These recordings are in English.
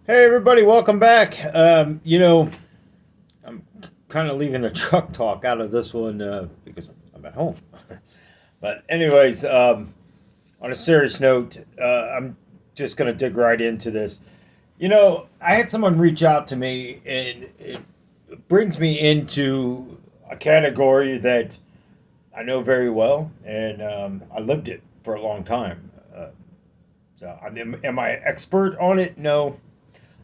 Hey everybody, welcome back. I'm kind of leaving the truck talk out of this one because I'm at home. But anyways, on a serious note, I'm just gonna dig right into this. I had someone reach out to me, and it brings me into a category that I know very well, and I lived it for a long time. Am I expert on it? No,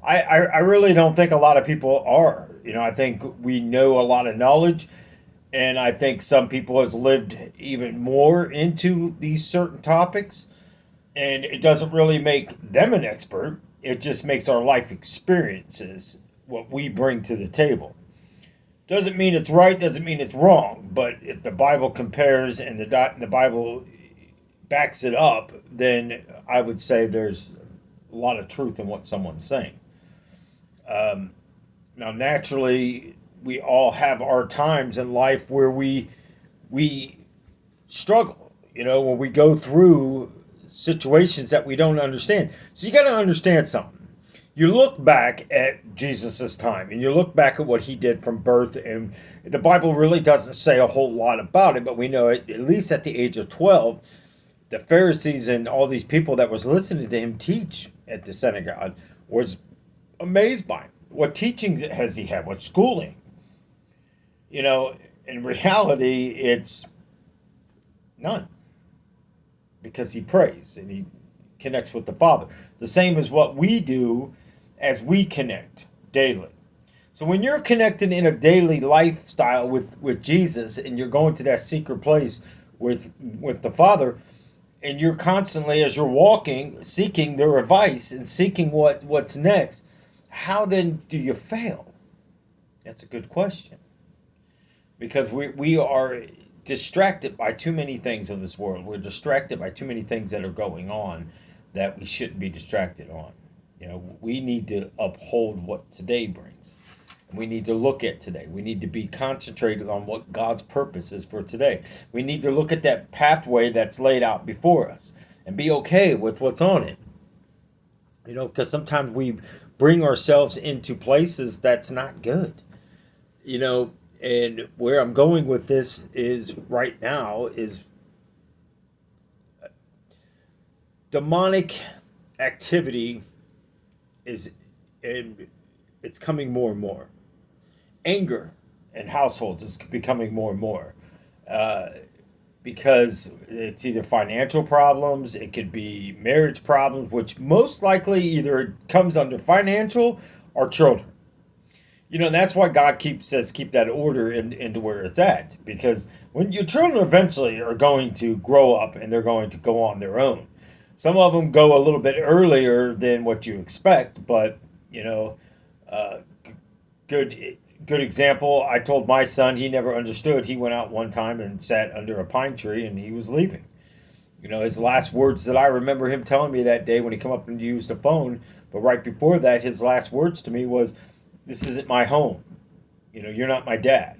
I really don't think a lot of people are. I think we know a lot of knowledge, and I think some people has lived even more into these certain topics, and it doesn't really make them an expert. It just makes our life experiences what we bring to the table. Doesn't mean it's right, doesn't mean it's wrong, but if the Bible compares and the Bible backs it up, then I would say there's a lot of truth in what someone's saying. Now, naturally, we all have our times in life where we struggle. When we go through situations that we don't understand. So you got to understand something. You look back at Jesus's time, and you look back at what he did from birth, and the Bible really doesn't say a whole lot about it, but we know it, at least at the age of 12, the Pharisees and all these people that was listening to him teach at the synagogue was amazed by him. What teachings has he had? What schooling? In reality, it's none because he prays and he connects with the Father. The same as what we do as we connect daily. So when you're connected in a daily lifestyle with Jesus and you're going to that secret place with the Father, and you're constantly, as you're walking, seeking their advice and seeking what's next, how then do you fail? That's a good question. Because we are distracted by too many things of this world. We're distracted by too many things that are going on that we shouldn't be distracted on. We need to uphold what today brings. We need to look at today. We need to be concentrated on what God's purpose is for today. We need to look at that pathway that's laid out before us and be okay with what's on it. Because sometimes we bring ourselves into places that's not good. And where I'm going with this is right now is demonic activity is, and it's coming more and more. Anger in households is becoming more and more because it's either financial problems, it could be marriage problems, which most likely either comes under financial or children. That's why God says keep that order into where it's at. Because when your children eventually are going to grow up and they're going to go on their own. Some of them go a little bit earlier than what you expect, but uh, good good example. I told my son he never understood. He went out one time and sat under a pine tree and he was leaving. His last words that I remember him telling me that day when he come up and used the phone, but right before that, his last words to me was, "This isn't my home. You're not my dad."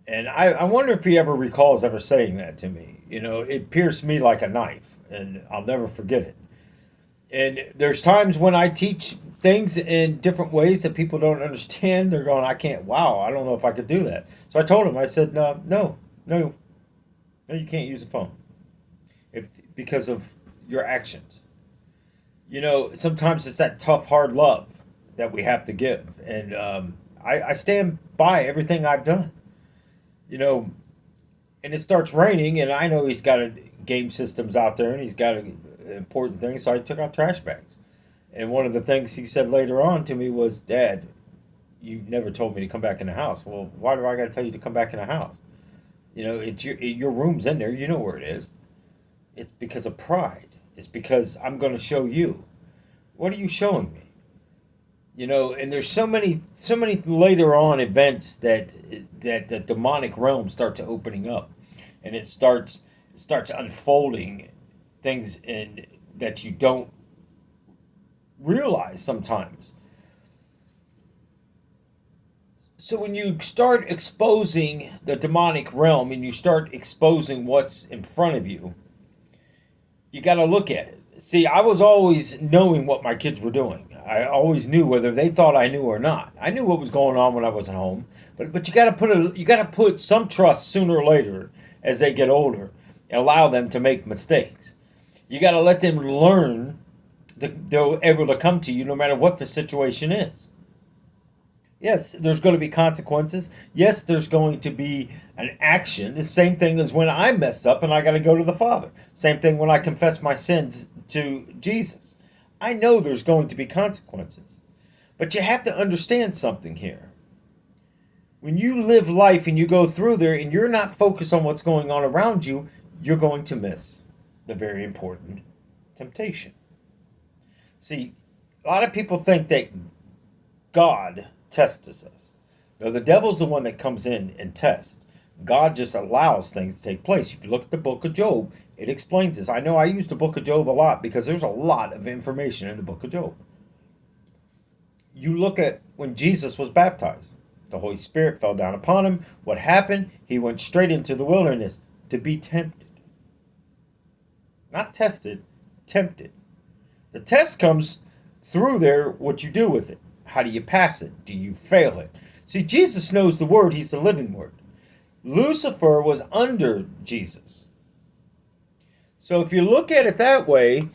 And I wonder if he ever recalls ever saying that to me. It pierced me like a knife, and I'll never forget it. And there's times when I teach things in different ways that people don't understand. They're going, "I can't, wow, I don't know if I could do that." So I told him, I said, "No, no, no, no, you can't use the phone because of your actions." Sometimes it's that tough, hard love that we have to give. And I stand by everything I've done. You know, and it starts raining, and I know he's got game systems out there, and he's got important things, so I took out trash bags. And one of the things he said later on to me was, "Dad, you never told me to come back in the house." Well, why do I got to tell you to come back in the house? It's your room's in there. You know where it is. It's because of pride. It's because I'm going to show you. What are you showing me? And there's so many later on events that the demonic realm starts opening up, and it starts unfolding things in that you don't realize sometimes. So when you start exposing the demonic realm and you start exposing what's in front of you, you got to look at it. See, I was always knowing what my kids were doing. I always knew whether they thought I knew or not. I knew what was going on when I wasn't home. But you got to put some trust sooner or later as they get older and allow them to make mistakes. You got to let them learn that they're able to come to you no matter what the situation is. Yes, there's going to be consequences. Yes, there's going to be an action. The same thing as when I mess up and I got to go to the Father. Same thing when I confess my sins to Jesus. I know there's going to be consequences. But you have to understand something here. When you live life and you go through there and you're not focused on what's going on around you, you're going to miss the very important temptation. See, a lot of people think that God tests us. No, the devil's the one that comes in and tests. God just allows things to take place. If you look at the book of Job, it explains this. I know I use the book of Job a lot because there's a lot of information in the book of Job. You look at when Jesus was baptized, the Holy Spirit fell down upon him. What happened? He went straight into the wilderness to be tempted. Not tested, tempted. The test comes through there, what you do with it. How do you pass it? Do you fail it? See, Jesus knows the word. He's the living word. Lucifer was under Jesus. So if you look at it that way,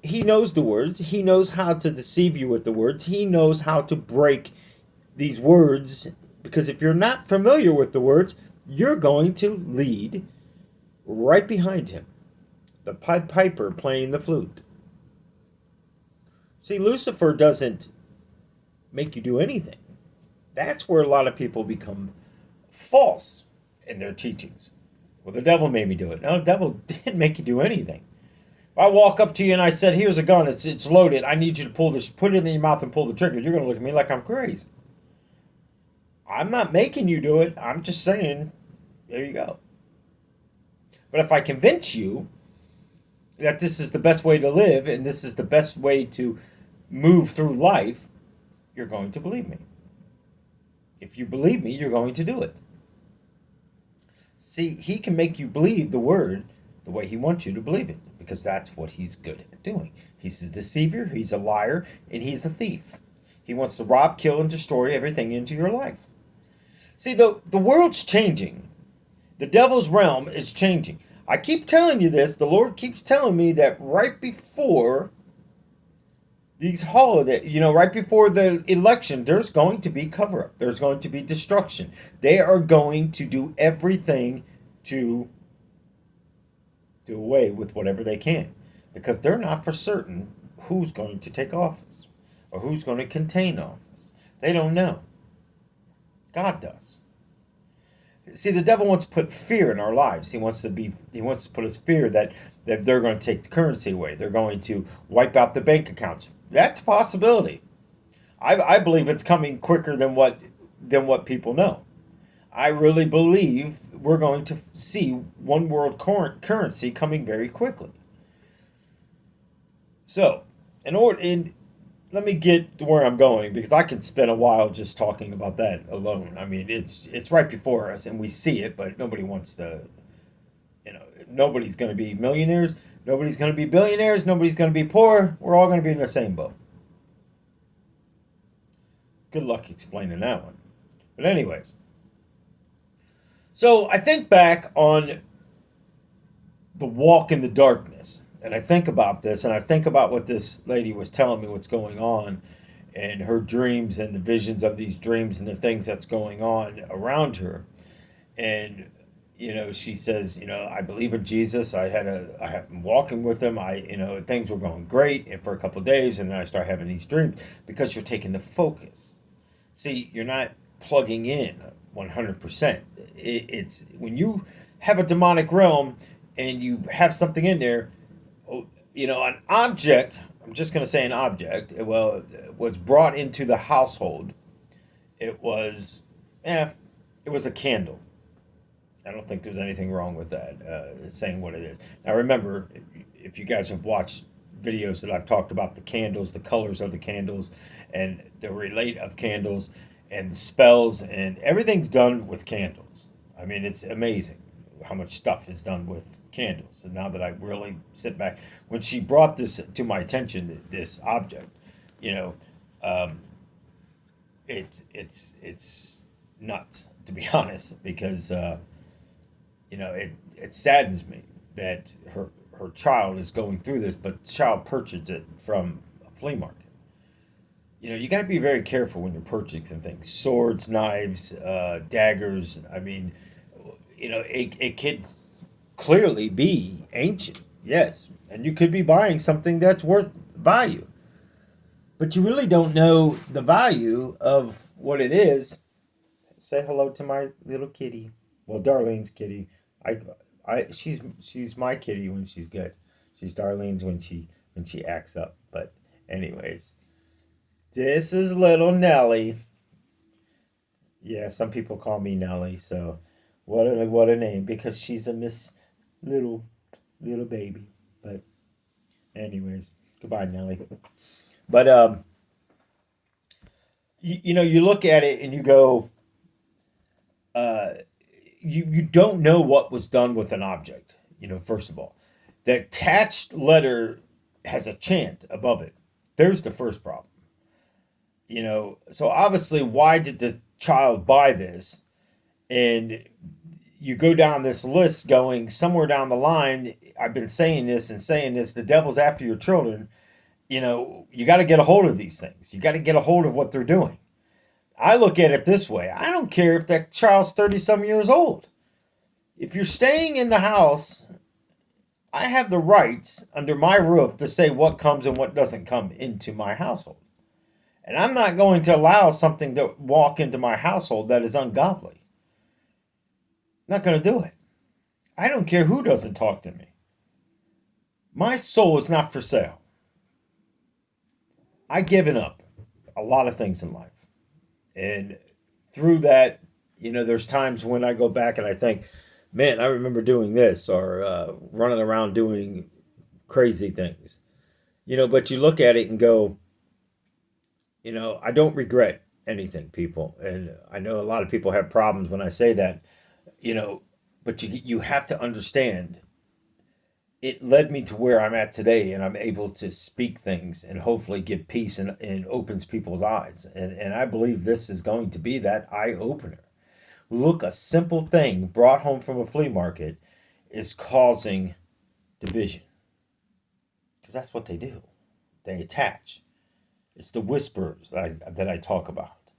he knows the words. He knows how to deceive you with the words. He knows how to break these words. Because if you're not familiar with the words, you're going to lead right behind him. The Pied Piper playing the flute. See, Lucifer doesn't make you do anything. That's where a lot of people become false in their teachings. Well, the devil made me do it. No, the devil didn't make you do anything. If I walk up to you and I said, here's a gun, it's loaded, I need you to pull this, put it in your mouth and pull the trigger, you're going to look at me like I'm crazy. I'm not making you do it. I'm just saying, there you go. But if I convince you that this is the best way to live and this is the best way to move through life, you're going to believe me. If you believe me, you're going to do it. See, he can make you believe the word the way he wants you to believe it, because that's what he's good at doing. He's a deceiver, he's a liar, and he's a thief. He wants to rob, kill, and destroy everything into your life. See, the world's changing. The devil's realm is changing. I keep telling you this. The Lord keeps telling me that right before these holidays, right before the election, there's going to be cover-up. There's going to be destruction. They are going to do everything to do away with whatever they can, because they're not for certain who's going to take office or who's going to contain office. They don't know. God does. See, the devil wants to put fear in our lives. He wants to put us fear that they're going to take the currency away. They're going to wipe out the bank accounts. That's a possibility. I believe it's coming quicker than what people know. I really believe we're going to see one world currency coming very quickly. So, let me get to where I'm going, because I could spend a while just talking about that alone. I mean, it's right before us and we see it, but nobody wants to, nobody's going to be millionaires, nobody's going to be billionaires, nobody's going to be poor. We're all going to be in the same boat. Good luck explaining that one. But anyways, so I think back on the walk in the darkness. And I think about this, and I think about what this lady was telling me, what's going on, and her dreams and the visions of these dreams and the things that's going on around her. And, she says, I believe in Jesus. I'm walking with him. Things were going great for a couple of days, and then I start having these dreams, because you're taking the focus. See, you're not plugging in 100%. It's when you have a demonic realm and you have something in there, an object, I'm just going to say an object, was brought into the household. It was a candle. I don't think there's anything wrong with that, saying what it is. Now remember, if you guys have watched videos that I've talked about the candles, the colors of the candles, and the relate of candles, and the spells, and everything's done with candles. I mean, it's amazing how much stuff is done with candles. And now that I really sit back, when she brought this to my attention, this object, you know, um, it's nuts, to be honest, because it saddens me that her child is going through this, but the child purchased it from a flea market. You got to be very careful when you're purchasing things: swords, knives, daggers. I mean, it could clearly be ancient, yes, and you could be buying something that's worth value, but you really don't know the value of what it is. Say hello to my little kitty. Well, Darlene's kitty. I, she's my kitty when she's good. She's Darlene's when she acts up. But anyways, this is little Nellie. Yeah, some people call me Nellie. So what a name, because she's a Miss little little baby. But anyways, goodbye Nellie. But you look at it and you go, uh, you don't know what was done with an object. First of all, the attached letter has a chant above it. There's the first problem. So obviously, why did the child buy this? And you go down this list, going somewhere down the line. I've been saying this and saying this. The devil's after your children. You got to get a hold of these things. You got to get a hold of what they're doing. I look at it this way: I don't care if that child's 30 some years old. If you're staying in the house, I have the rights under my roof to say what comes and what doesn't come into my household. And I'm not going to allow something to walk into my household that is ungodly. I'm not going to do it. I don't care who doesn't talk to me. My soul is not for sale. I've given up a lot of things in life. And through that, there's times when I go back and I think, man, I remember doing this, or running around doing crazy things. But you look at it and go, I don't regret anything, people. And I know a lot of people have problems when I say that, but you have to understand, it led me to where I'm at today, and I'm able to speak things and hopefully give peace, and opens people's eyes. And I believe this is going to be that eye opener. Look, a simple thing brought home from a flea market is causing division. Because that's what they do. They attach. It's the whisperers that I talk about.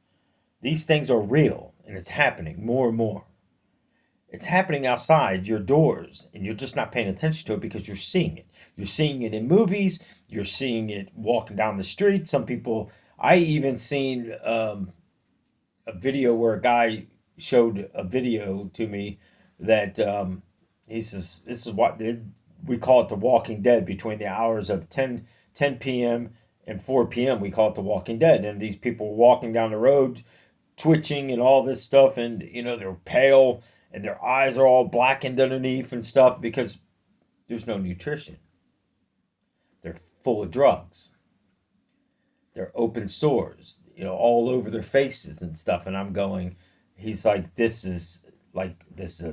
These things are real, and it's happening more and more. It's happening outside your doors, and you're just not paying attention to it because you're seeing it. You're seeing it in movies. You're seeing it walking down the street. Some people, I even seen a video where a guy showed a video to me that he says, this is what we call it, the Walking Dead, between the hours of 10 p.m. and 4 p.m. We call it the Walking Dead. And these people walking down the road, twitching and all this stuff, and they're pale, and their eyes are all blackened underneath and stuff because there's no nutrition. They're full of drugs. They're open sores, all over their faces and stuff. And I'm going, he's like, this is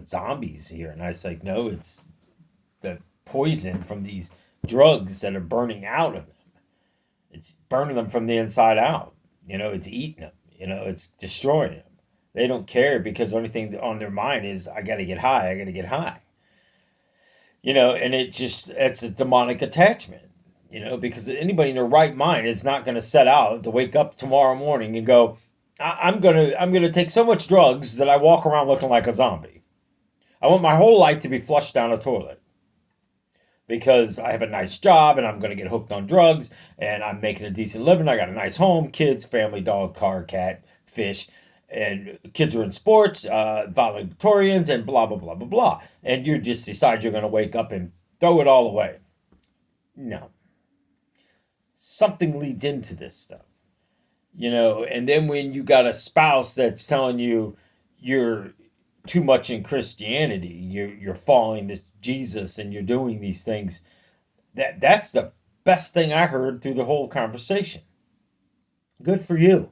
zombies here. And I was like, no, it's the poison from these drugs that are burning out of them. It's burning them from the inside out. It's eating them. It's destroying them. They don't care, because the only thing on their mind is, I got to get high. I got to get high. And it's a demonic attachment, because anybody in their right mind is not going to set out to wake up tomorrow morning and go, I'm gonna take so much drugs that I walk around looking like a zombie. I want my whole life to be flushed down a toilet because I have a nice job and I'm gonna get hooked on drugs and I'm making a decent living. I got a nice home, kids, family, dog, car, cat, fish, and kids are in sports, valedictorians, and blah blah blah blah blah. And you just decide you're gonna wake up and throw it all away. No. Something leads into this stuff. And then when you got a spouse that's telling you you're too much in Christianity, you're following this Jesus and you're doing these things, that's the best thing I heard through the whole conversation. Good for you.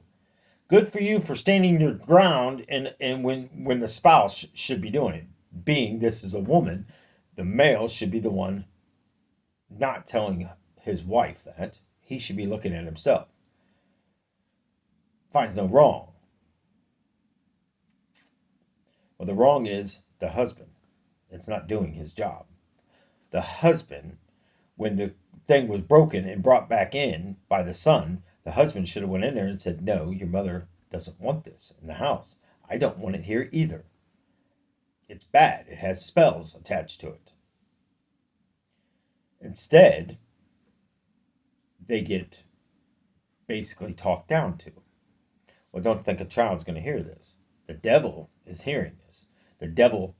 Good for you for standing your ground, and when the spouse should be doing it. being this is a woman, the male should be the one not telling his wife that. He should be looking at himself. Finds no wrong. Well, the wrong is the husband. It's not doing his job. The husband, when the thing was broken and brought back in by the son, the husband should have went in there and said, no, your mother doesn't want this in the house. I don't want it here either. It's bad. It has spells attached to it. Instead, they get basically talked down to. Well, don't think a child's going to hear this. The devil is hearing this. The devil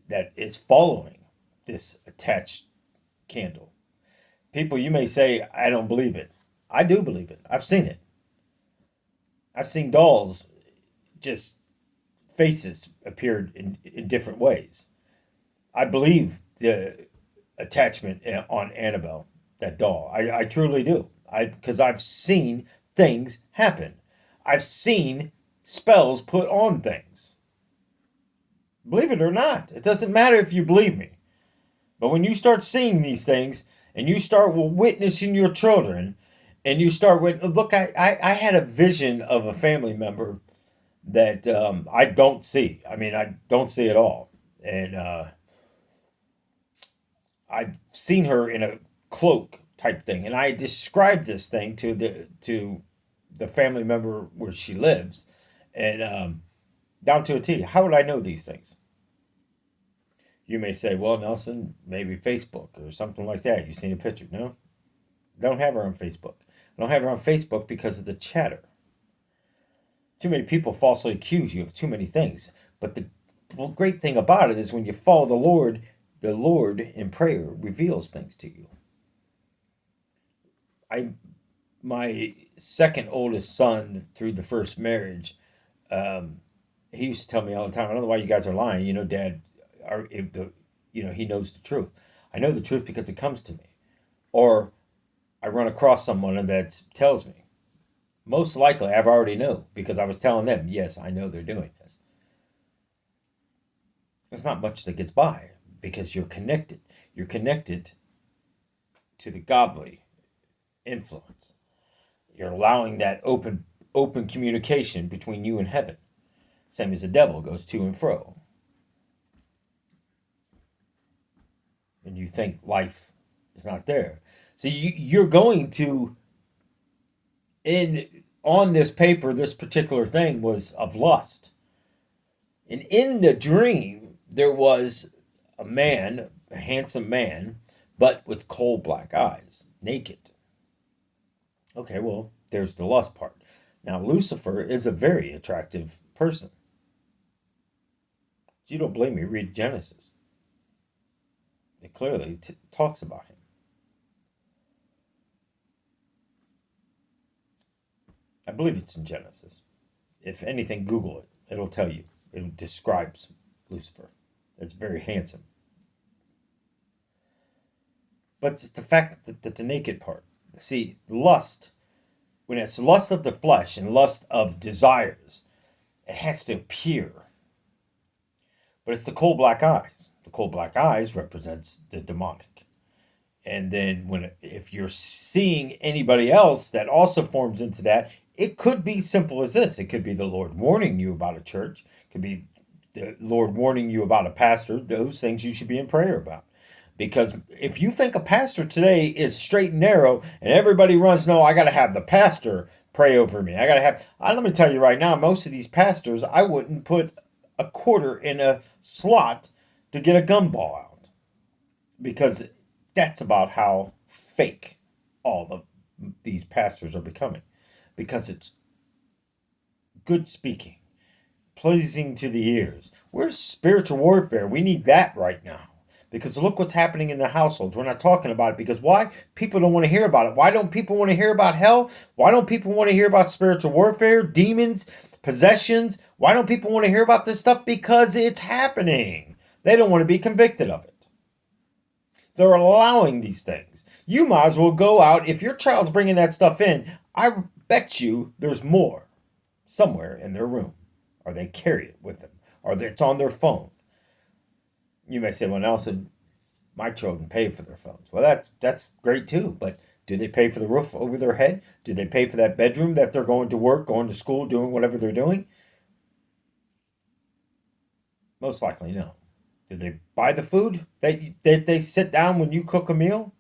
that is following this attached candle. People, you may say, I don't believe it. I do believe it. I've seen it. I've seen dolls, just faces appeared in different ways. I believe the attachment on Annabelle, that doll. I truly do. Because I've seen things happen. I've seen spells put on things. Believe it or not. It doesn't matter if you believe me. But when you start seeing these things and you start witnessing your children and you start with, look, I had a vision of a family member that I don't see. I mean, I don't see at all. And I've seen her in a cloak type thing. And I described this thing to the family member where she lives. And down to a T. How would I know these things? You may say, well, Nelson, maybe Facebook or something like that. You've seen a picture. No, I don't have her on Facebook. I don't have her on Facebook because of the chatter. Too many people falsely accuse you of too many things. But the great thing about it is when you follow the Lord in prayer reveals things to you. My second oldest son through the first marriage, he used to tell me all the time, I don't know why you guys are lying. Dad, he knows the truth. I know the truth because it comes to me. Or I run across someone that tells me. Most likely, I've already know because I was telling them, yes, I know they're doing this. There's not much that gets by because you're connected. You're connected to the godly influence. You're allowing that open communication between you and heaven. Same as the devil goes to and fro. And you think life is not there. So you're going to, on this paper, this particular thing was of lust. And in the dream, there was a man, a handsome man, but with coal black eyes, naked. Okay, well, there's the lust part. Now, Lucifer is a very attractive person. If you don't believe me, read Genesis. It clearly talks about him. I believe it's in Genesis. If anything, Google it. It'll tell you. It describes Lucifer. It's very handsome. But it's the fact that the naked part. See, lust, when it's lust of the flesh and lust of desires, it has to appear. But it's the coal black eyes. The coal black eyes represents the demonic. And then if you're seeing anybody else that also forms into that, it could be simple as this. It could be the Lord warning you about a church. It could be the Lord warning you about a pastor. Those things you should be in prayer about. Because if you think a pastor today is straight and narrow and everybody runs, no, I got to have the pastor pray over me. Let me tell you right now, most of these pastors, I wouldn't put a quarter in a slot to get a gumball out. Because that's about how fake all of these pastors are becoming. Because it's good speaking, pleasing to the ears. Where's spiritual warfare? We need that right now. Because look what's happening in the households. We're not talking about it. Because why? People don't want to hear about it. Why don't people want to hear about hell? Why don't people want to hear about spiritual warfare, demons, possessions? Why don't people want to hear about this stuff? Because it's happening. They don't want to be convicted of it. They're allowing these things. You might as well go out. If your child's bringing that stuff in, I bet you there's more somewhere in their room. Or they carry it with them. Or it's on their phone. You may say, well, Nelson, my children pay for their phones. Well, that's great too, but do they pay for the roof over their head? Do they pay for that bedroom that they're going to work, going to school, doing whatever they're doing? Most likely no. Do they buy the food that they sit down when you cook a meal?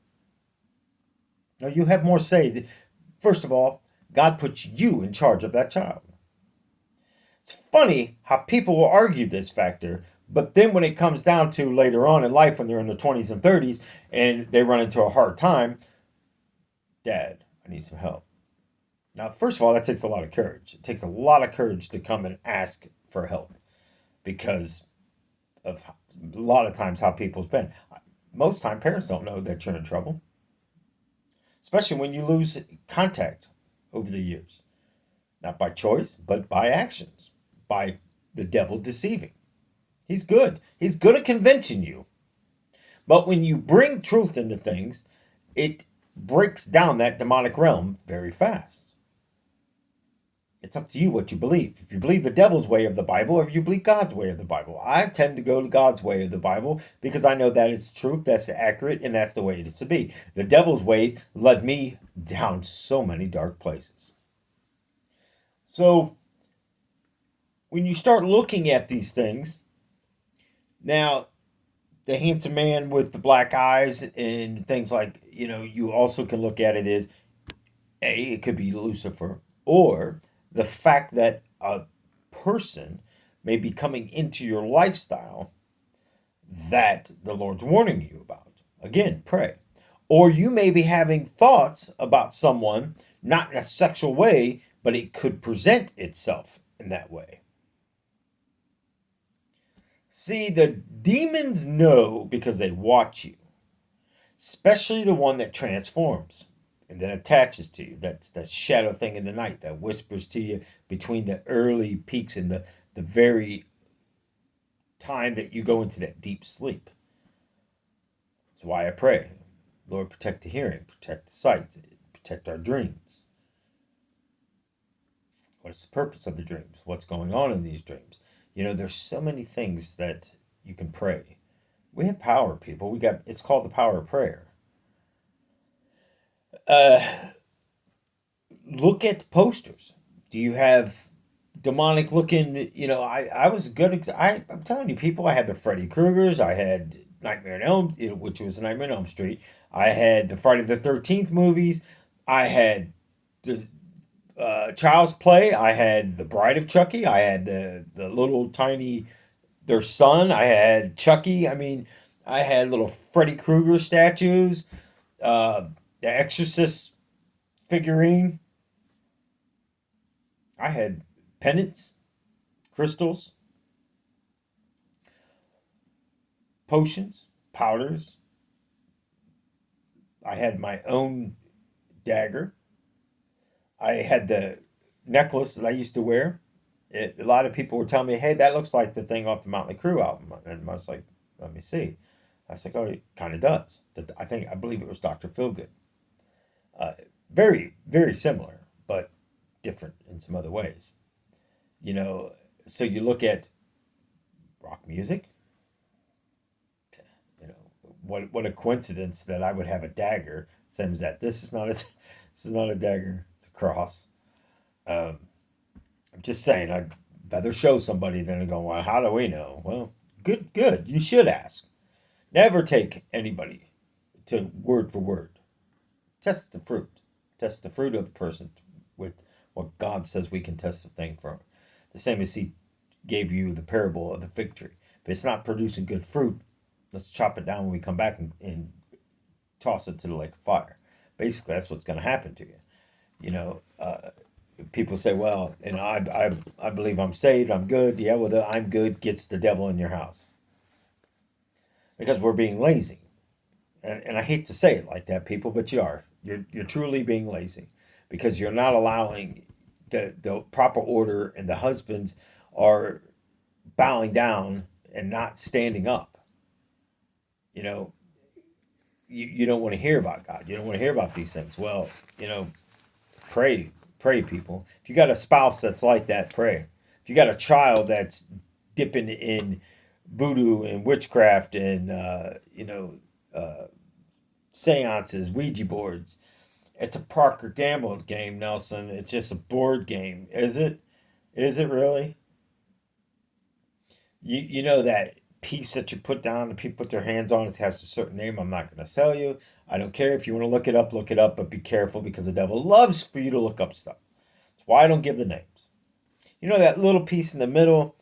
No, you have more say. First of all, God puts you in charge of that child. It's funny how people will argue this factor, but then when it comes down to later on in life, when they're in their 20s and 30s and they run into a hard time, Dad, I need some help. Now, first of all, that takes a lot of courage. It takes a lot of courage to come and ask for help because of a lot of times how people's been. Most time, parents don't know that you're in trouble, especially when you lose contact over the years. Not by choice, but by actions, by the devil deceiving. He's good. He's good at convincing you. But when you bring truth into things, it breaks down that demonic realm very fast. It's up to you what you believe. If you believe the devil's way of the Bible, or if you believe God's way of the Bible. I tend to go to God's way of the Bible because I know that is the truth, that's accurate, and that's the way it is to be. The devil's ways led me down so many dark places. So, when you start looking at these things, now, the handsome man with the black eyes and things like, you also can look at it as it could be Lucifer, or the fact that a person may be coming into your lifestyle that the Lord's warning you about. Again, pray. Or you may be having thoughts about someone, not in a sexual way, but it could present itself in that way. See, the demons know because they watch you, especially the one that transforms and then attaches to you. That's that shadow thing in the night that whispers to you between the early peaks and the very time that you go into that deep sleep. That's why I pray. Lord, protect the hearing, protect the sight, protect our dreams. What's the purpose of the dreams? What's going on in these dreams? There's so many things that you can pray. We have power, people. It's called the power of prayer. Look at posters. Do you have demonic looking? I was good. I'm telling you, people. I had the Freddy Kruegers. I had Nightmare on Elm, which was Nightmare on Elm Street. I had the Friday the 13th movies. I had the Child's Play. I had the Bride of Chucky. I had the little tiny their son. I had Chucky. I mean, I had little Freddy Krueger statues. The Exorcist figurine. I had pendants, crystals, potions, powders. I had my own dagger. I had the necklace that I used to wear. A lot of people were telling me, "Hey, that looks like the thing off the Motley Crue album," and I was like, "Let me see." I was like, "Oh, it kind of does." I believe it was Dr. Feelgood. Very, very similar, but different in some other ways. You know, so you look at rock music. You know, what a coincidence that I would have a dagger. Same as that. This is not a this is not a dagger. It's a cross. Um, I'm just saying. I'd rather show somebody than go, well, how do we know? Well, good. You should ask. Never take anybody to word for word. Test the fruit. Test the fruit of the person with what God says we can test the thing from. The same as he gave you the parable of the fig tree. If it's not producing good fruit, let's chop it down when we come back and toss it to the lake of fire. Basically, that's what's going to happen to you. You know, people say, well, I believe I'm saved, I'm good. Yeah, well, the I'm good gets the devil in your house. Because we're being lazy. And I hate to say it like that, people, but you are. You're truly being lazy because you're not allowing the proper order, and the husbands are bowing down and not standing up. You know, you don't want to hear about God. You don't want to hear about these things. Well, you know, pray, people. If you got a spouse that's like that, pray. If you got a child that's dipping in voodoo and witchcraft and seances, Ouija boards. It's a Procter Gamble game, Nelson. It's just a board game, is it? Is it really? You know that piece that you put down and people put their hands on, it has a certain name. I'm not going to sell you. I don't care if you want to look it up, but be careful because the devil loves for you to look up stuff. That's why I don't give the names. You know that little piece in the middle.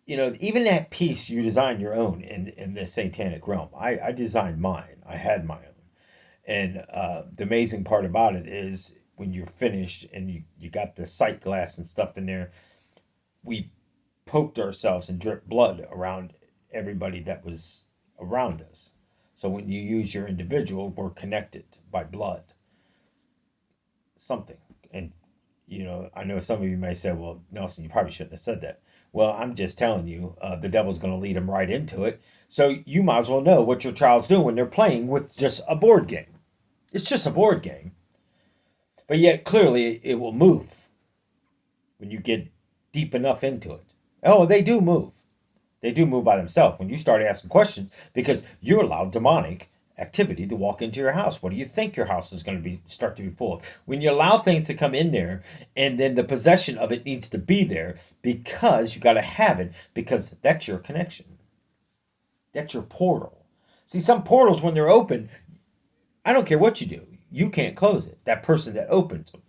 Even that piece you designed your own in the satanic realm. I designed mine. I had my own. And the amazing part about it is when you're finished and you got the sight glass and stuff in there, we poked ourselves and dripped blood around everybody that was around us. So when you use your individual, we're connected by blood. Something. And, I know some of you may say, well, Nelson, you probably shouldn't have said that. Well, I'm just telling you, the devil's going to lead them right into it. So you might as well know what your child's doing when they're playing with just a board game. It's just a board game. But yet, clearly, it will move when you get deep enough into it. Oh, they do move. They do move by themselves when you start asking questions because you allow demonic activity to walk into your house. What do you think your house is going to be start to be full of? When you allow things to come in there and then the possession of it needs to be there because you got to have it because that's your connection. That's your portal. See, some portals when they're open, I don't care what you do. You can't close it. That person that opens them.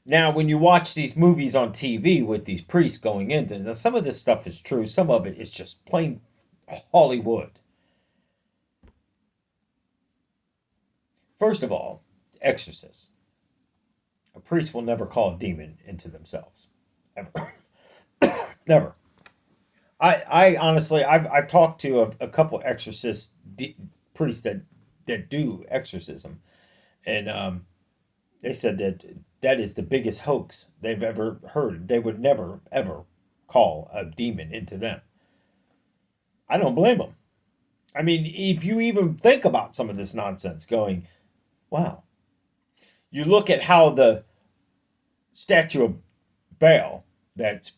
Now, when you watch these movies on TV with these priests going into, now some of this stuff is true. Some of it is just plain Hollywood. First of all, exorcists. A priest will never call a demon into themselves, ever, never. I honestly, I've talked to a couple exorcist priests that do exorcism, and they said that is the biggest hoax they've ever heard. They would never ever call a demon into them. I don't blame them. I mean, if you even think about some of this nonsense, going, wow. You look at how the statue of Baal that's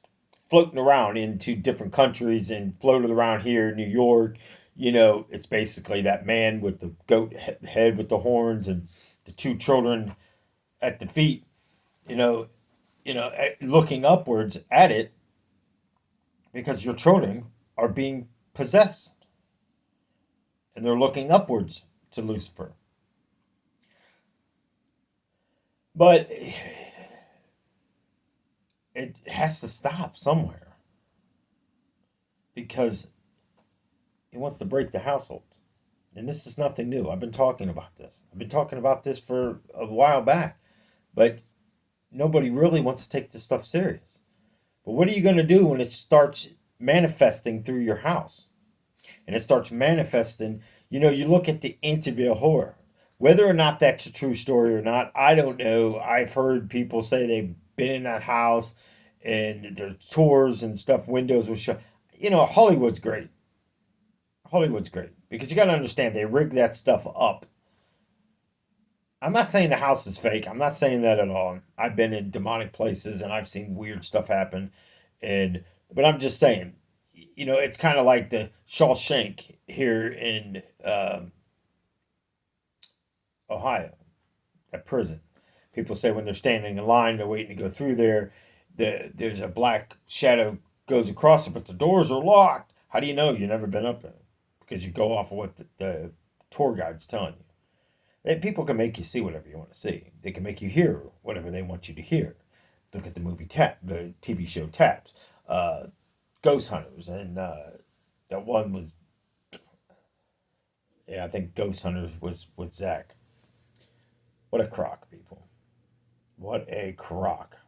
floating around into different countries and floated around here in New York. It's basically that man with the goat head with the horns and the two children at the feet. You know, looking upwards at it because your children are being possessed and they're looking upwards to Lucifer. But it has to stop somewhere because he wants to break the household. And this is nothing new. I've been talking about this. I've been talking about this for a while back. But nobody really wants to take this stuff serious. But what are you going to do when it starts manifesting through your house? And it starts manifesting, you look at the Amityville horror. Whether or not that's a true story or not, I don't know. I've heard people say they've been in that house and their tours and stuff, windows were shut. Hollywood's great. Hollywood's great because you got to understand they rig that stuff up. I'm not saying the house is fake. I'm not saying that at all. I've been in demonic places and I've seen weird stuff happen, but I'm just saying, it's kind of like the Shawshank here in Ohio, at prison. People say when they're standing in line, they're waiting to go through there. There's a black shadow goes across it, but the doors are locked. How do you know you've never been up there? Because you go off of what the tour guide's telling you. People can make you see whatever you want to see. They can make you hear whatever they want you to hear. Look at the the TV show Taps, Ghost Hunters, and that one was, yeah, I think Ghost Hunters was with Zach. What a crock, people. What a crock.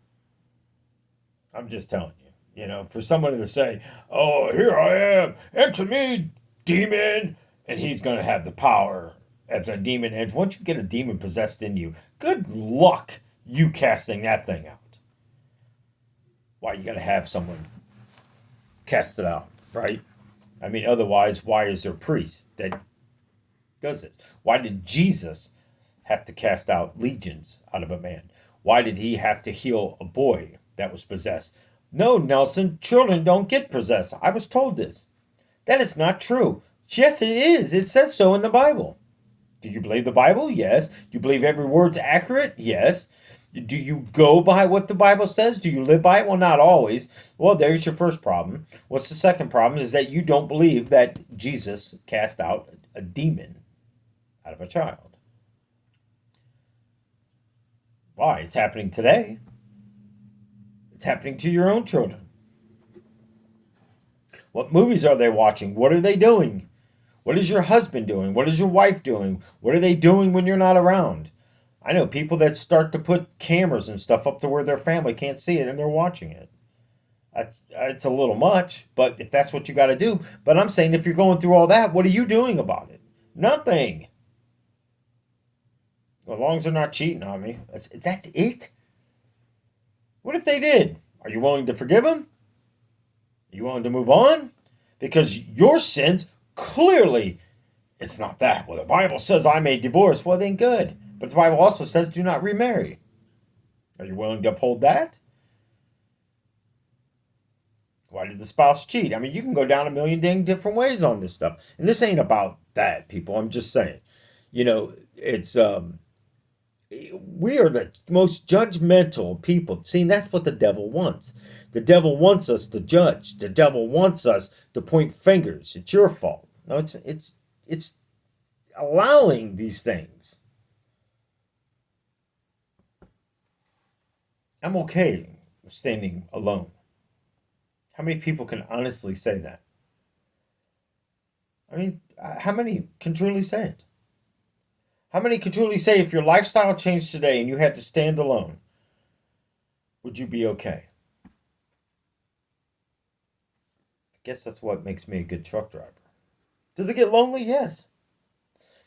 I'm just telling you. For someone to say, oh, here I am, enter me, demon, and he's going to have the power as a demon. And once you get a demon possessed in you, good luck you casting that thing out. Why, you got to have someone cast it out, right? I mean, otherwise, why is there a priest that does it? Why did Jesus have to cast out legions out of a man? Why did he have to heal a boy that was possessed? No, Nelson, children don't get possessed. I was told this. That is not true. Yes, it is. It says so in the Bible. Do you believe the Bible? Yes. Do you believe every word's accurate? Yes. Do you go by what the Bible says? Do you live by it? Well, not always. Well, there's your first problem. What's the second problem? Is that you don't believe that Jesus cast out a demon out of a child. Why? It's happening today. It's happening to your own children. What movies are they watching? What are they doing? What is your husband doing? What is your wife doing? What are they doing when you're not around? I know people that start to put cameras and stuff up to where their family can't see it and they're watching it. It's a little much, but if that's what you got to do. But I'm saying if you're going through all that, what are you doing about it? Nothing. As long as they're not cheating on me. That's it? What if they did? Are you willing to forgive them? Are you willing to move on? Because your sins, clearly, it's not that. Well, the Bible says I may divorce. Well, then good. But the Bible also says do not remarry. Are you willing to uphold that? Why did the spouse cheat? I mean, you can go down a million dang different ways on this stuff. And this ain't about that, people. I'm just saying. It's we are the most judgmental people. See, that's what the devil wants. The devil wants us to judge. The devil wants us to point fingers. It's your fault. No, it's allowing these things. I'm okay standing alone. How many people can honestly say that? I mean, how many can truly say it? How many can truly say if your lifestyle changed today and you had to stand alone, would you be okay? I guess that's what makes me a good truck driver. Does it get lonely? Yes.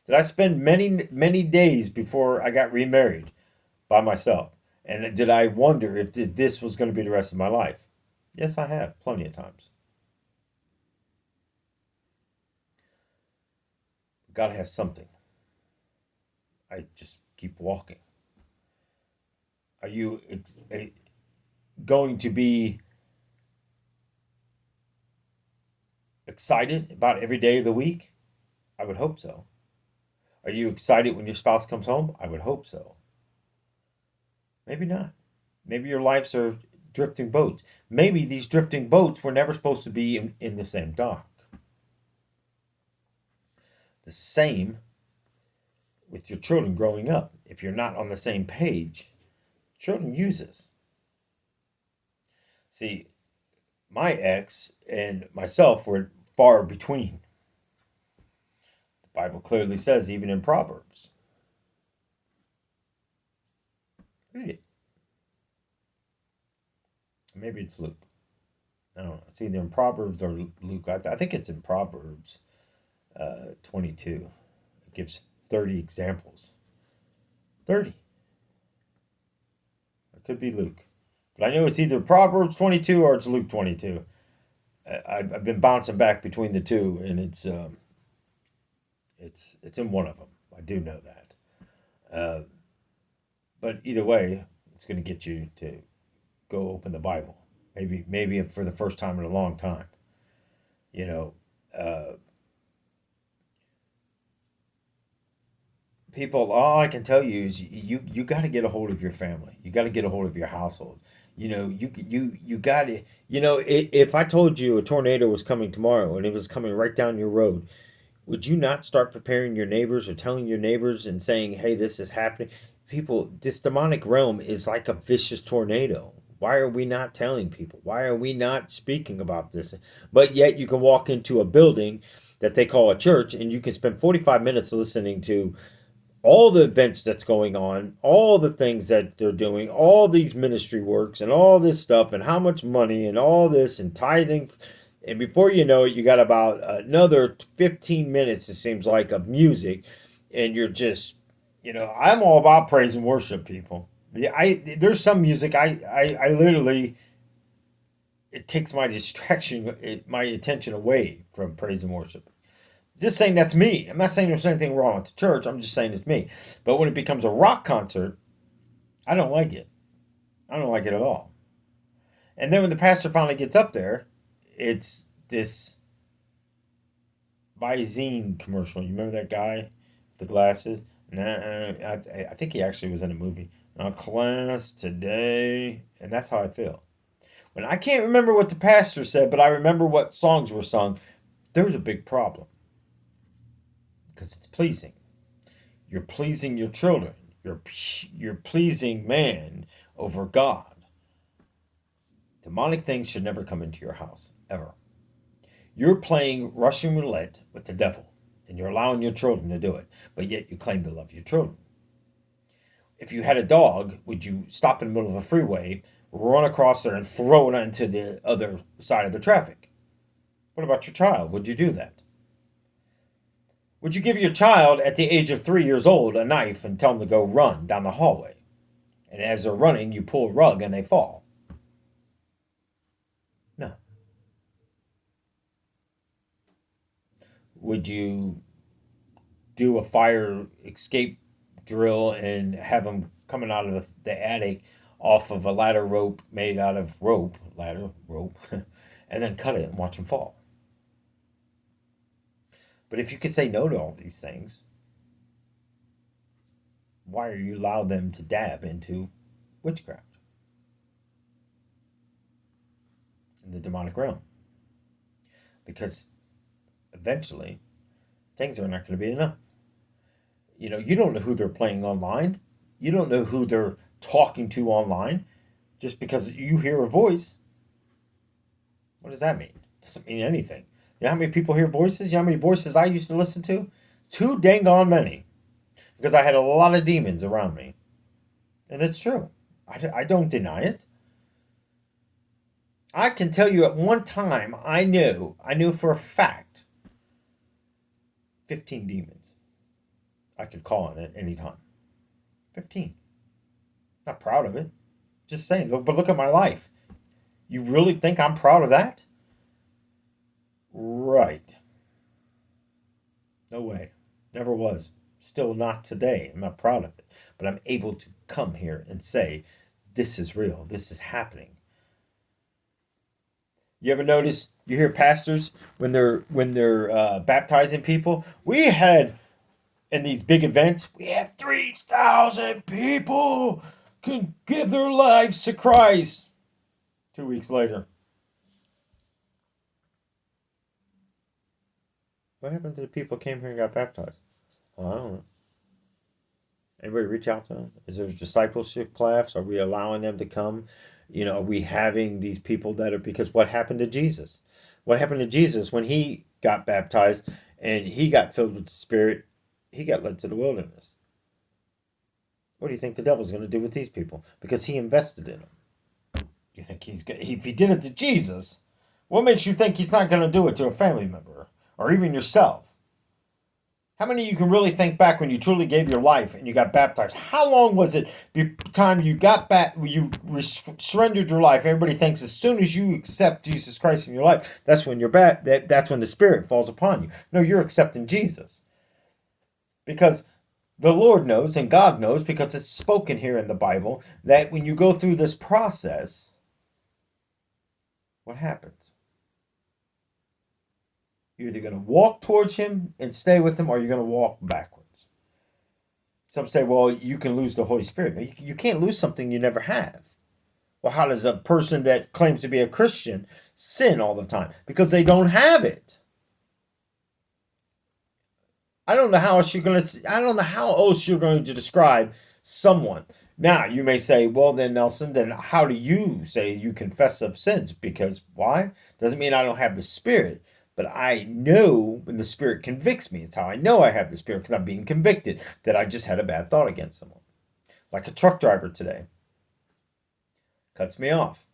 Did I spend many, many days before I got remarried by myself? And did I wonder if this was going to be the rest of my life? Yes, I have, plenty of times. Gotta have something. I just keep walking. Are you going to be excited about every day of the week? I would hope so. Are you excited when your spouse comes home? I would hope so. Maybe not. Maybe your lives are drifting boats. Maybe these drifting boats were never supposed to be in the same dock. The same with your children growing up. If you're not on the same page, children use this. See, my ex and myself were far between. The Bible clearly says, even in Proverbs. Read it. Maybe it's Luke. I don't know. It's either in Proverbs or Luke. I think it's in Proverbs 22. It gives 30 examples. 30. It could be Luke. But I know it's either Proverbs 22 or it's Luke 22. I've been bouncing back between the two, and it's in one of them. I do know that. But either way, it's going to get you to go open the Bible. Maybe for the first time in a long time. You know, people. All I can tell you is you got to get a hold of your family. You got to get a hold of your household. You got to. If I told you a tornado was coming tomorrow and it was coming right down your road, would you not start preparing your neighbors or telling your neighbors and saying, "Hey, this is happening"? People, this demonic realm is like a vicious tornado. Why are we not telling people? Why are we not speaking about this? But yet you can walk into a building that they call a church and you can spend 45 minutes listening to all the events that's going on, all the things that they're doing, all these ministry works and all this stuff and how much money and all this and tithing. And before you know it, you got about another 15 minutes, it seems like, of music. And you're just, I'm all about praise and worship, people. There's some music I literally, it takes my distraction, my attention away from praise and worship. Just saying that's me. I'm not saying there's anything wrong with the church. I'm just saying it's me. But when it becomes a rock concert, I don't like it. I don't like it at all. And then when the pastor finally gets up there, it's this Visine commercial. You remember that guy with the glasses? Nah, I think he actually was in a movie. Now, class today, and that's how I feel. When I can't remember what the pastor said, but I remember what songs were sung, there's a big problem because it's pleasing. You're pleasing your children. You're pleasing man over God. Demonic things should never come into your house, ever. You're playing Russian roulette with the devil, and you're allowing your children to do it, but yet you claim to love your children. If you had a dog, would you stop in the middle of a freeway, run across there, and throw it onto the other side of the traffic? What about your child? Would you do that? Would you give your child at the age of 3 years old a knife and tell them to go run down the hallway? And as they're running, you pull a rug and they fall. No. Would you do a fire escape drill and have them coming out of the attic off of a ladder rope made out of ladder rope, and then cut it and watch them fall? But if you could say no to all these things, why are you allow them to dab into witchcraft in the demonic realm? Because eventually things are not going to be enough. You don't know who they're playing online. You don't know who they're talking to online. Just because you hear a voice, what does that mean? It doesn't mean anything. You know how many people hear voices? You know how many voices I used to listen to? Too dang on many. Because I had a lot of demons around me. And it's true. I don't deny it. I can tell you at one time, I knew for a fact, 15 demons I could call on at any time. 15. Not proud of it. Just saying. But look at my life. You really think I'm proud of that? Right. No way. Never was. Still not today. I'm not proud of it. But I'm able to come here and say, this is real. This is happening. You ever notice you hear pastors when they're baptizing people? We had in these big events, we had 3,000 people can give their lives to Christ. 2 weeks later, what happened to the people who came here and got baptized? Well, I don't know. Anybody reach out to them? Is there discipleship class? Are we allowing them to come? Are we having these people that are, because what happened to Jesus? What happened to Jesus when he got baptized and he got filled with the Spirit? He got led to the wilderness. What do you think the devil's going to do with these people? Because he invested in them. You think if he did it to Jesus, what makes you think he's not going to do it to a family member or even yourself? How many of you can really think back when you truly gave your life and you got baptized? How long was it before time you got back, you surrendered your life? Everybody thinks as soon as you accept Jesus Christ in your life, that's when that's when the Spirit falls upon you. No, you're accepting Jesus. Because the Lord knows and God knows, because it's spoken here in the Bible, that when you go through this process, what happens? You're either going to walk towards him and stay with him, or you're going to walk backwards. Some say, well, you can lose the Holy Spirit. No, you can't lose something you never have. Well, how does a person that claims to be a Christian sin all the time? Because they don't have it. I don't know how else you're going to describe someone. Now, you may say, well, then, Nelson, then how do you say you confess of sins? Because why? Doesn't mean I don't have the Spirit. But I know when the Spirit convicts me. It's how I know I have the Spirit, because I'm being convicted that I just had a bad thought against someone. Like a truck driver today. Cuts me off.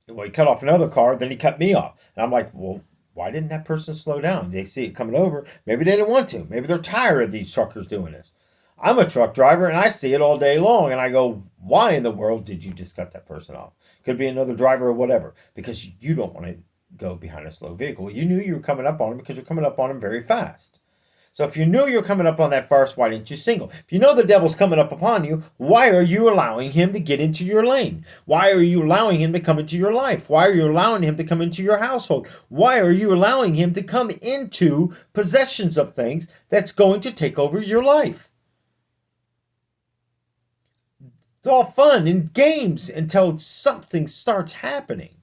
Well, he cut off another car, then he cut me off. And I'm like, well, why didn't that person slow down? They see it coming over. Maybe they didn't want to. Maybe they're tired of these truckers doing this. I'm a truck driver, and I see it all day long. And I go, why in the world did you just cut that person off? Could be another driver or whatever. Because you don't want to go behind a slow vehicle. You knew you were coming up on him because you're coming up on him very fast. So if you knew you're coming up on that farce, why didn't you signal? If you know the devil's coming up upon you, why are you allowing him to get into your lane? Why are you allowing him to come into your life? Why are you allowing him to come into your household? Why are you allowing him to come into possessions of things that's going to take over your life? It's all fun and games until something starts happening.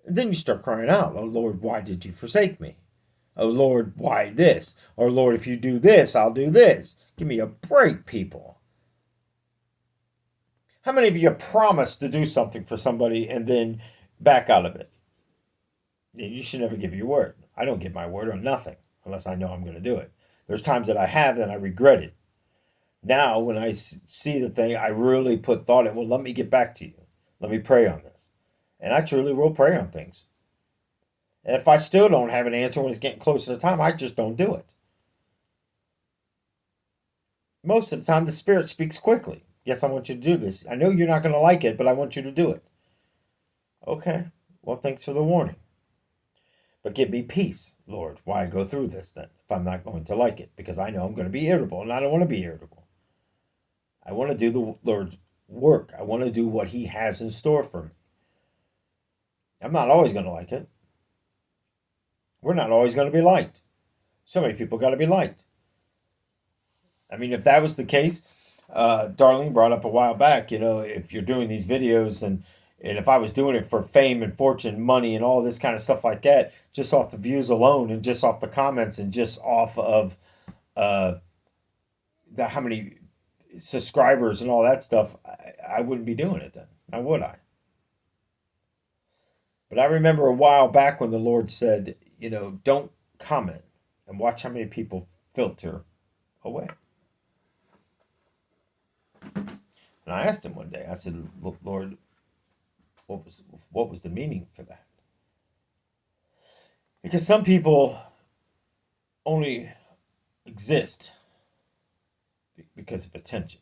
And then you start crying out, "Oh Lord, why did you forsake me? Oh Lord, why this? Or Lord, if you do this, I'll do this." Give me a break, people. How many of you promise to do something for somebody and then back out of it? You should never give your word. I don't give my word on nothing unless I know I'm going to do it. There's times that I have and I regret it. Now, when I see the thing, I really put thought in, well, let me get back to you. Let me pray on this. And I truly will pray on things. And if I still don't have an answer when it's getting close to the time, I just don't do it. Most of the time, the Spirit speaks quickly. Yes, I want you to do this. I know you're not going to like it, but I want you to do it. Okay, well, thanks for the warning. But give me peace, Lord. Why go through this then if I'm not going to like it? Because I know I'm going to be irritable, and I don't want to be irritable. I want to do the Lord's work. I want to do what He has in store for me. I'm not always going to like it. We're not always going to be liked. So many people got to be liked. I mean, if that was the case, Darlene brought up a while back, if you're doing these videos and if I was doing it for fame and fortune, money and all this kind of stuff like that, just off the views alone and just off the comments and just off of how many subscribers and all that stuff, I wouldn't be doing it then. Now would I? But I remember a while back when the Lord said, don't comment and watch how many people filter away. And I asked him one day, I said, "Look, Lord, what was the meaning for that?" Because some people only exist because of attention.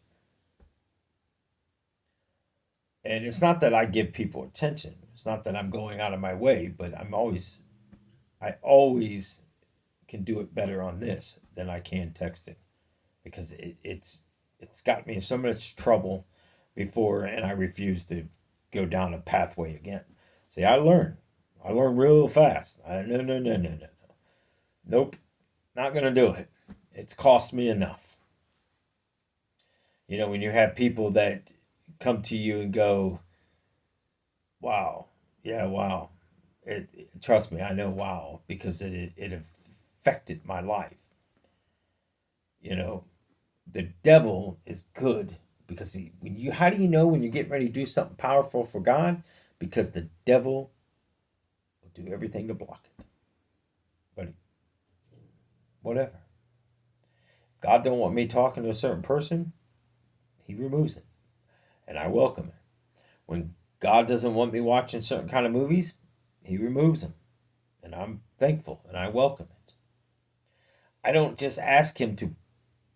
And it's not that I give people attention. It's not that I'm going out of my way, but I always can do it better on this than I can texting. Because it's got me in so much trouble before, and I refuse to go down a pathway again. See, I learn real fast. No. Nope, not gonna do it. It's cost me enough. When you have people that come to you and go, "Wow, yeah, wow," trust me, I know, wow, because it affected my life. The devil is good because how do you know when you're getting ready to do something powerful for God? Because the devil will do everything to block it. But whatever. God don't want me talking to a certain person, He removes it. And I welcome it. When God doesn't want me watching certain kind of movies, He removes them. And I'm thankful and I welcome it. I don't just ask Him to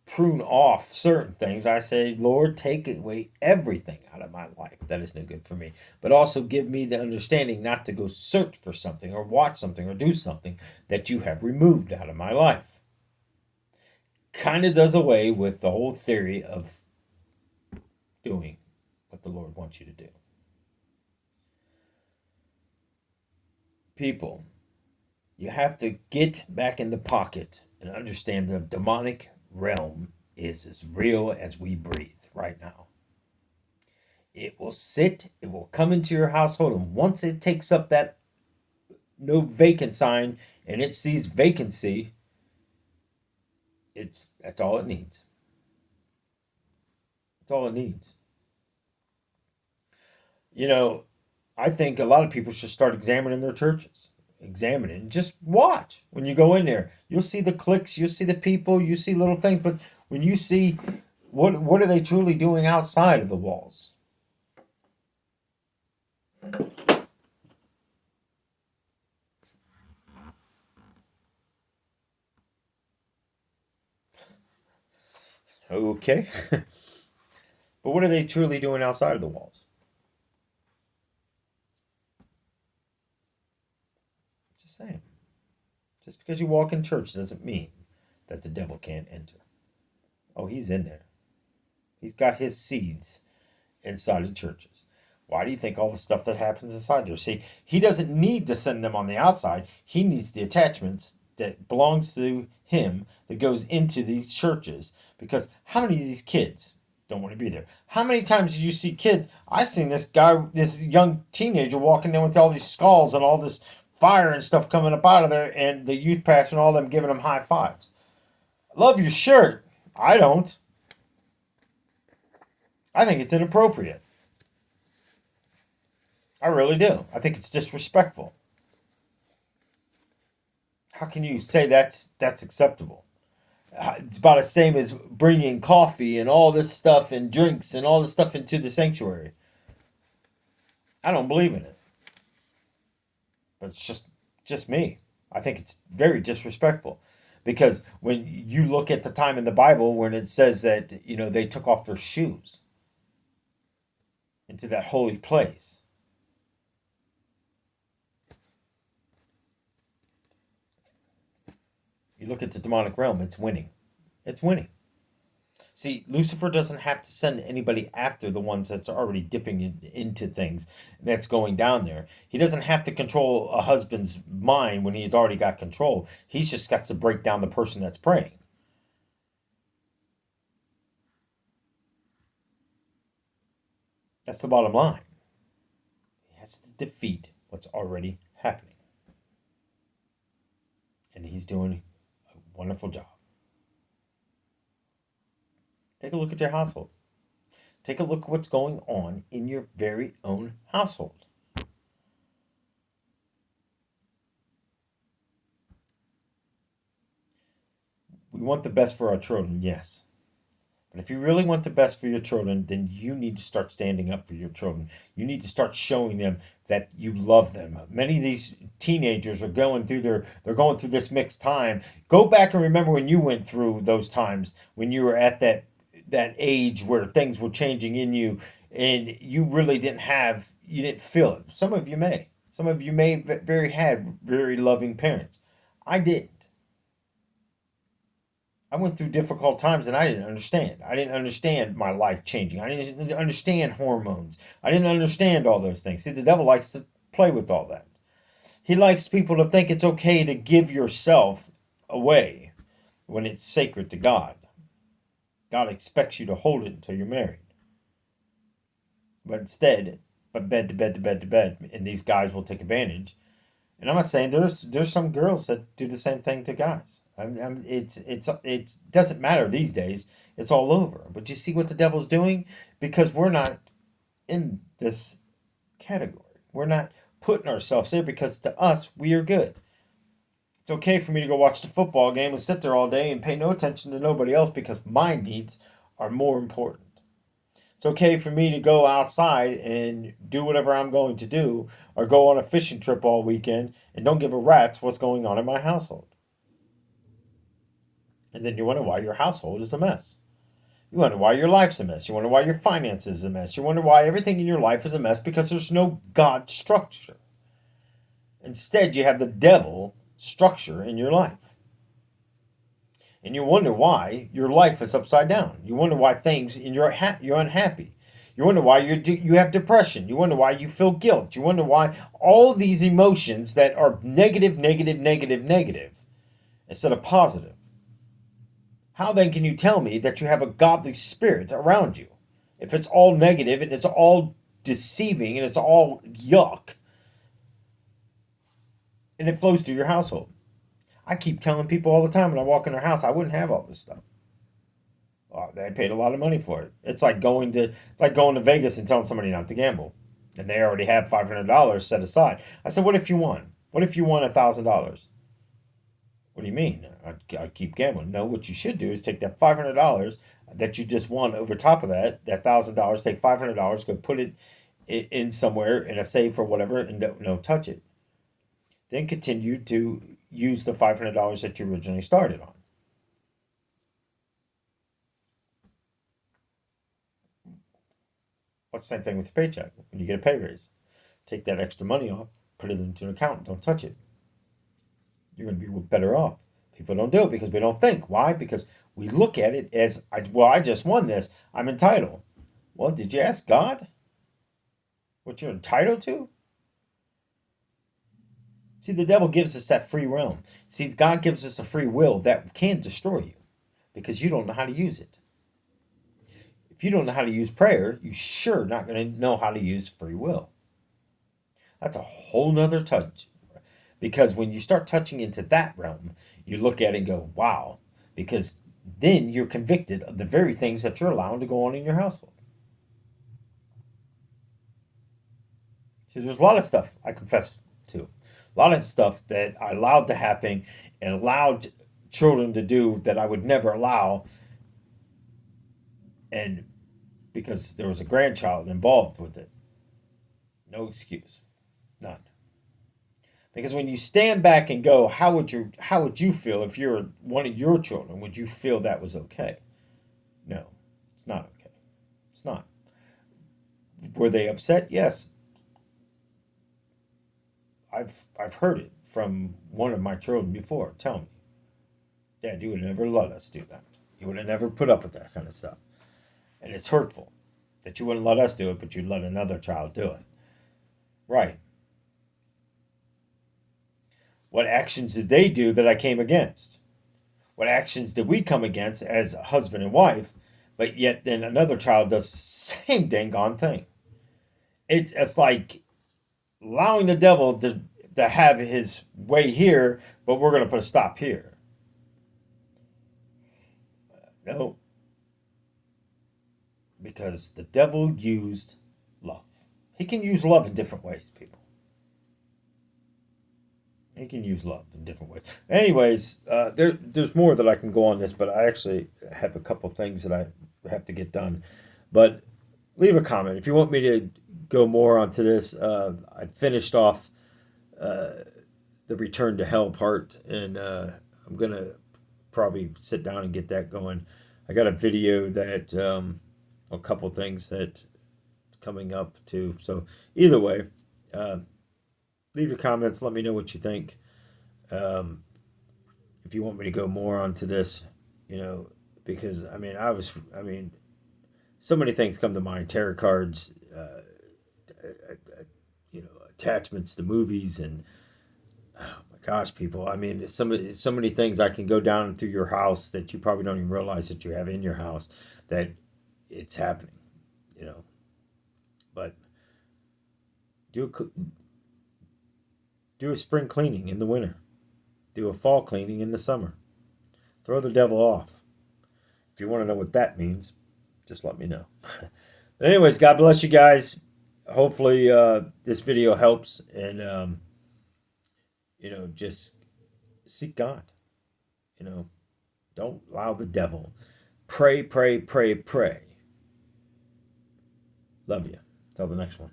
prune off certain things. I say, "Lord, take away everything out of my life that is no good for me, but also give me the understanding not to go search for something or watch something or do something that you have removed out of my life." Kind of does away with the whole theory of doing what the Lord wants you to do. People, you have to get back in the pocket and understand the demonic realm is as real as we breathe right now. It will come into your household, and once it takes up that no vacant sign and it sees vacancy, that's all it needs. That's all it needs. I think a lot of people should start examining their churches. Examining. Just watch. When you go in there, you'll see the cliques, you'll see the people, you see little things, but when you see what are they truly doing outside of the walls? Okay. But what are they truly doing outside of the walls? Just saying. Just because you walk in church doesn't mean that the devil can't enter. Oh, he's in there. He's got his seeds inside of churches. Why do you think all the stuff that happens inside there? See, he doesn't need to send them on the outside. He needs the attachments that belongs to him that goes into these churches. Because how many of these kids don't want to be there? How many times do you see kids? I seen this guy, this young teenager walking in with all these skulls and all this fire and stuff coming up out of there, and the youth pastor and all them giving him high fives. Love your shirt. I don't. I think it's inappropriate. I really do. I think it's disrespectful. How can you say that's acceptable? It's about the same as bringing coffee and all this stuff and drinks and all this stuff into the sanctuary. I don't believe in it. But it's just me. I think it's very disrespectful. Because when you look at the time in the Bible when it says that, they took off their shoes into that holy place. You look at the demonic realm, it's winning. It's winning. See, Lucifer doesn't have to send anybody after the ones that's already dipping into things that's going down there. He doesn't have to control a husband's mind when he's already got control. He's just got to break down the person that's praying. That's the bottom line. He has to defeat what's already happening. And he's doing a wonderful job. Take a look at your household. Take a look at what's going on in your very own household. We want the best for our children, yes. But if you really want the best for your children, then you need to start standing up for your children. You need to start showing them that you love them. Many of these teenagers are going through they're going through this mixed time. Go back and remember when you went through those times when you were at that age where things were changing in you and you really you didn't feel it. Some of you may. Some of you may had very loving parents. I didn't. I went through difficult times and I didn't understand. I didn't understand my life changing. I didn't understand hormones. I didn't understand all those things. See, the devil likes to play with all that. He likes people to think it's okay to give yourself away when it's sacred to God. God expects you to hold it until you're married. But instead, bed to bed to bed to bed, and these guys will take advantage. And I'm not saying there's some girls that do the same thing to guys. It doesn't matter these days. It's all over. But you see what the devil's doing? Because we're not in this category. We're not putting ourselves there because to us, we are good. It's okay for me to go watch the football game and sit there all day and pay no attention to nobody else because my needs are more important. It's okay for me to go outside and do whatever I'm going to do or go on a fishing trip all weekend and don't give a rat's what's going on in my household. And then you wonder why your household is a mess. You wonder why your life's a mess. You wonder why your finances is a mess. You wonder why everything in your life is a mess because there's no God structure. Instead, you have the devil structure in your life. And you wonder why your life is upside down. You wonder why you're unhappy. You wonder why you have depression. You wonder why you feel guilt. You wonder why all these emotions that are negative instead of positive. How then can you tell me that you have a godly spirit around you? If it's all negative and it's all deceiving and it's all yuck, and it flows through your household. I keep telling people all the time when I walk in their house, I wouldn't have all this stuff. Well, they paid a lot of money for it. It's like going to Vegas and telling somebody not to gamble, and they already have $500 set aside. I said, "What if you won? What if you won $1,000?" What do you mean? I keep gambling. No, what you should do is take that $500 that you just won over top of that $1,000. Take $500, go put it in somewhere in a safe or whatever, and don't touch it. Then continue to use the $500 that you originally started on. What's the same thing with your paycheck? When you get a pay raise, take that extra money off, put it into an account, don't touch it. You're going to be better off People don't do it because we don't think. Why? Because we look at it as, I just won this. I'm entitled. Well, did you ask God what you're entitled to? See, the devil gives us that free realm. See, God gives us a free will that can destroy you because you don't know how to use it. If you don't know how to use prayer, you're sure not going to know how to use free will. That's a whole nother touch. Because when you start touching into that realm, you look at it and go, wow. Because then you're convicted of the very things that you're allowing to go on in your household. See, there's a lot of stuff I confess to. A lot of stuff that I allowed to happen and allowed children to do that I would never allow. And because there was a grandchild involved with it. No excuse. None. Because when you stand back and go, how would you feel if you're one of your children? Would you feel that was okay? No, it's not okay. It's not. Were they upset? Yes. I've heard it from one of my children before. Tell me, Dad, you would never let us do that. You would have never put up with that kind of stuff. And it's hurtful that you wouldn't let us do it, but you'd let another child do it. Right. What actions did they do that I came against? What actions did we come against as a husband and wife, but yet then another child does the same dang on thing? It's like allowing the devil to have his way here, but we're going to put a stop here. No. Because the devil used love. He can use love in different ways, people. He can use love in different ways. Anyways, there's more that I can go on this, but I actually have a couple things that I have to get done. But leave a comment if you want me to go more onto this. I finished off the return to hell part, and I'm gonna probably sit down and get that going. I got a video that a couple things that coming up too. So either way. Leave your comments. Let me know what you think. If you want me to go more onto this, because so many things come to mind. Tarot cards, attachments to movies, and oh my gosh, people. So many things I can go down through your house that you probably don't even realize that you have in your house that it's happening. But do a spring cleaning in the winter. Do a fall cleaning in the summer. Throw the devil off. If you want to know what that means, just let me know. But anyways, God bless you guys. Hopefully this video helps, and just seek God. Don't allow the devil. Pray, pray, pray, pray. Love you. Till the next one.